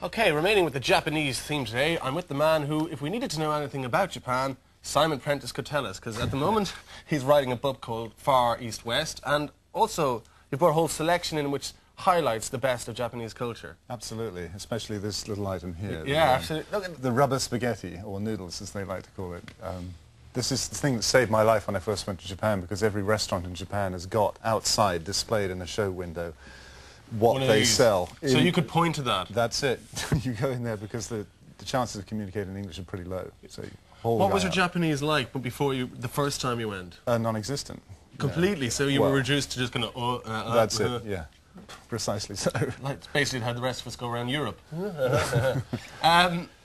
Okay, remaining with the Japanese theme today, I'm with the man who, if we needed to know anything about Japan, Simon Prentice could tell us, because at the moment he's writing a book called Far East West, and also you've got a whole selection in which highlights the best of Japanese culture. Absolutely, especially this little item here. Yeah, absolutely. The rubber spaghetti, or noodles as they like to call it. This is the thing that saved my life when I first went to Japan, because every restaurant in Japan has got outside, displayed in a show window, what they sell. So you could point to that. That's it. You go in there because the chances of communicating in English are pretty low. So you hold what was your Japanese like before the first time you went? Non-existent. Completely. Yeah. So you were reduced to just kind of. That's it. Yeah. Precisely so. Like basically how the rest of us go around Europe.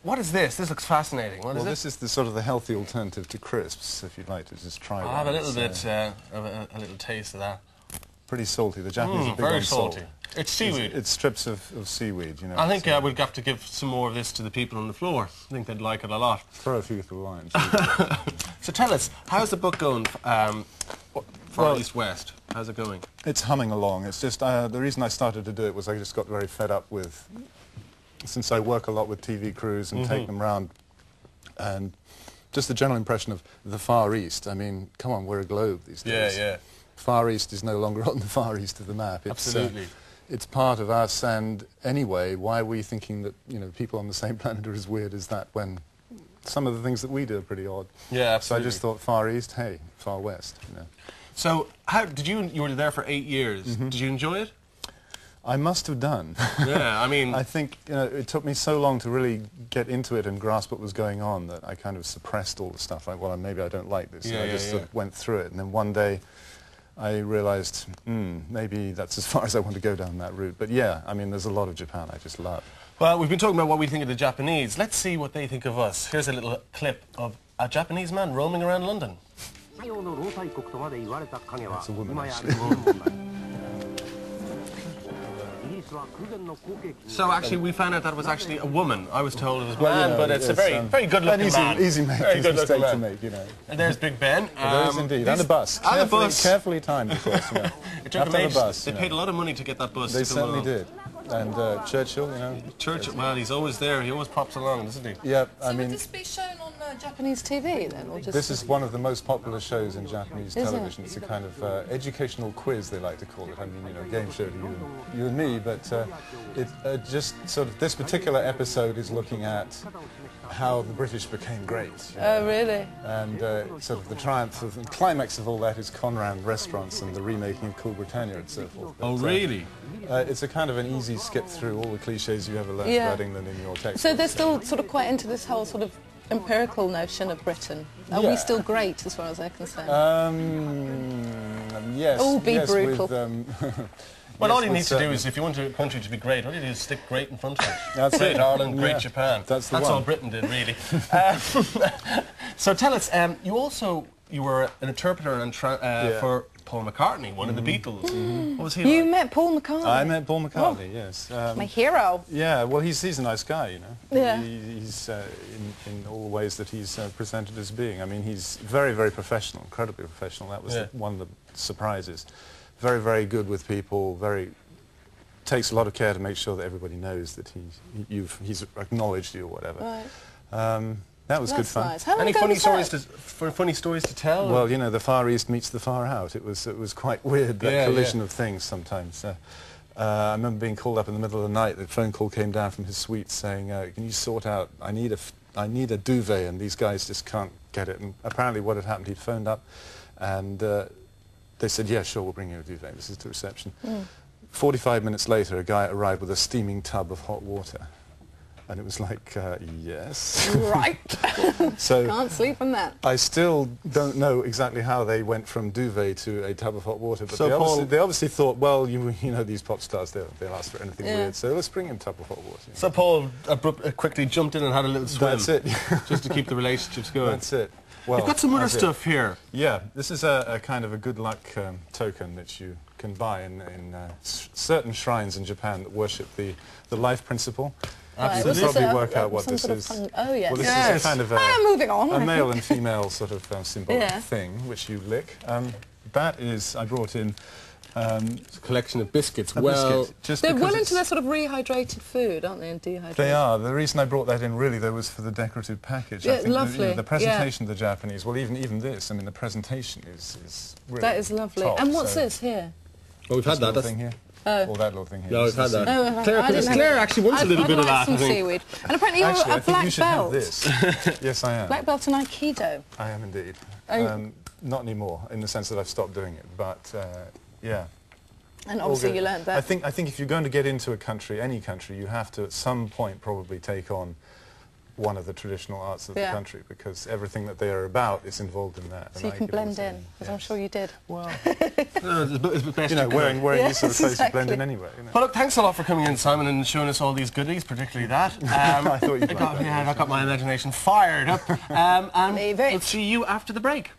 What is this? This looks fascinating. What is it? This is the sort of the healthy alternative to crisps, if you'd like to just try one. I'll have a little bit, a little taste of that. Pretty salty. The Japanese are big very on salty. salt. It's seaweed. It's strips of seaweed, you know. I think we'd have to give some more of this to the people on the floor. I think they'd like it a lot. Throw a few through the lines. So tell us, how's the book going, Far East West? How's it going? It's humming along. It's just, the reason I started to do it was I just got very fed up with, since I work a lot with TV crews and take them around, and just the general impression of the Far East. I mean, come on, we're a globe these days. Yeah, yeah. Far East is no longer on the far east of the map. Absolutely. It's part of us, and anyway, why are we thinking that, you know, people on the same planet are as weird as that when some of the things that we do are pretty odd? Yeah, absolutely. So I just thought Far East, hey, Far West, you know. So how did you were there for 8 years. Did you enjoy it? I must have done. Yeah, I mean... I think, you know, it took me so long to really get into it and grasp what was going on that I kind of suppressed all the stuff. Like, well, maybe I don't like this. Yeah, I just sort of went through it, and then one day I realized, maybe that's as far as I want to go down that route. But yeah, I mean, there's a lot of Japan I just love. Well, we've been talking about what we think of the Japanese. Let's see what they think of us. Here's a little clip of a Japanese man roaming around London. It's a woman, actually. So actually, we found out that it was actually a woman. I was told it was a man, but it's a very good-looking man. Easy mistake to make, you know. And there's Big Ben. There is indeed, and a bus. And a bus. Carefully timed, of course. You know. It took them ages. They paid a lot of money to get that bus. They certainly did. And Churchill, you know. Churchill, well, he's always there. He always pops along, doesn't he? Yeah, so I mean... would this be shown on Japanese TV, then? Or just this is one of the most popular shows in Japanese television. It's a kind of educational quiz, they like to call it. I mean, you know, game show to you and me, but it just sort of... This particular episode is looking at how the British became great. Oh, really? And sort of the triumph of... The climax of all that is Conrad restaurants and the remaking of Cool Britannia and so forth. But, oh, really? It's a kind of an easy skip through all the cliches you ever learned about England in your textbooks. So they're still sort of quite into this whole sort of empirical notion of Britain. Are we still great, as far as they're concerned? Yes. Oh, be brutal. Well, all you need to do is, if you want a country to be great, all you do is stick great in front of it. That's great Ireland, great Japan. That's all Britain did, really. So tell us, you were an interpreter and for Paul McCartney, one of the Beatles. What was he like? You met Paul McCartney? I met Paul McCartney, yes. My hero. Yeah, well, he's a nice guy, you know. Yeah. He's in all the ways that he's presented as being. I mean, he's very, very professional, incredibly professional. That was one of the surprises. Very, very good with people. Takes a lot of care to make sure that everybody knows that he's acknowledged you or whatever. Right. That was good fun. Nice. Any funny stories to tell? Well, you know, the Far East meets the Far Out. It was quite weird, that collision of things sometimes. I remember being called up in the middle of the night. The phone call came down from his suite saying, "Can you sort out? I need a duvet, and these guys just can't get it." And apparently, what had happened, he'd phoned up, and they said, "Yeah, sure, we'll bring you a duvet. This is the reception." 45 minutes later, a guy arrived with a steaming tub of hot water. And it was like, yes. Right. So can't sleep on that. I still don't know exactly how they went from duvet to a tub of hot water, but so they obviously thought, well, you know, these pop stars, they'll ask for anything weird, so let's bring him a tub of hot water. You know. So Paul quickly jumped in and had a little swim. That's it. Just to keep the relationships going. That's it. Well, you've got some other stuff here. Yeah, this is a kind of a good luck token that you can buy in certain shrines in Japan that worship the life principle. Absolutely. You'll probably work out what this is. Oh, yes. Well, this is kind of moving on. a male and female sort of symbolic thing, which you lick. That is, I brought in... It's a collection of biscuits. They're well into their sort of rehydrated food, aren't they, and dehydrated? They are. The reason I brought that in really, though, was for the decorative package. Yeah, I think lovely. The presentation of the Japanese, well, even this, I mean, the presentation is really That is lovely. top, and what's so this here? Well, we've had that. Little thing here. Oh. Or that little thing here. No, we've had that. No, Claire actually wants a little bit of that, some I think. seaweed. And apparently you're Actually, a I think black you should belt. have this. Yes, I am. Black belt in Aikido. I am indeed. Oh. Not anymore, in the sense that I've stopped doing it, but yeah. And obviously you learned that. I think if you're going to get into a country, any country, you have to at some point probably take on one of the traditional arts of the country, because everything that they are about is involved in that. So you can blend in, as I'm sure you did. Well, it's best you know, wearing these sort of clothes, you blend in anyway. You know. Well, look, thanks a lot for coming in, Simon, and showing us all these goodies, particularly that. I thought you'd like that. Yeah, I got my imagination fired up. And we'll see you after the break.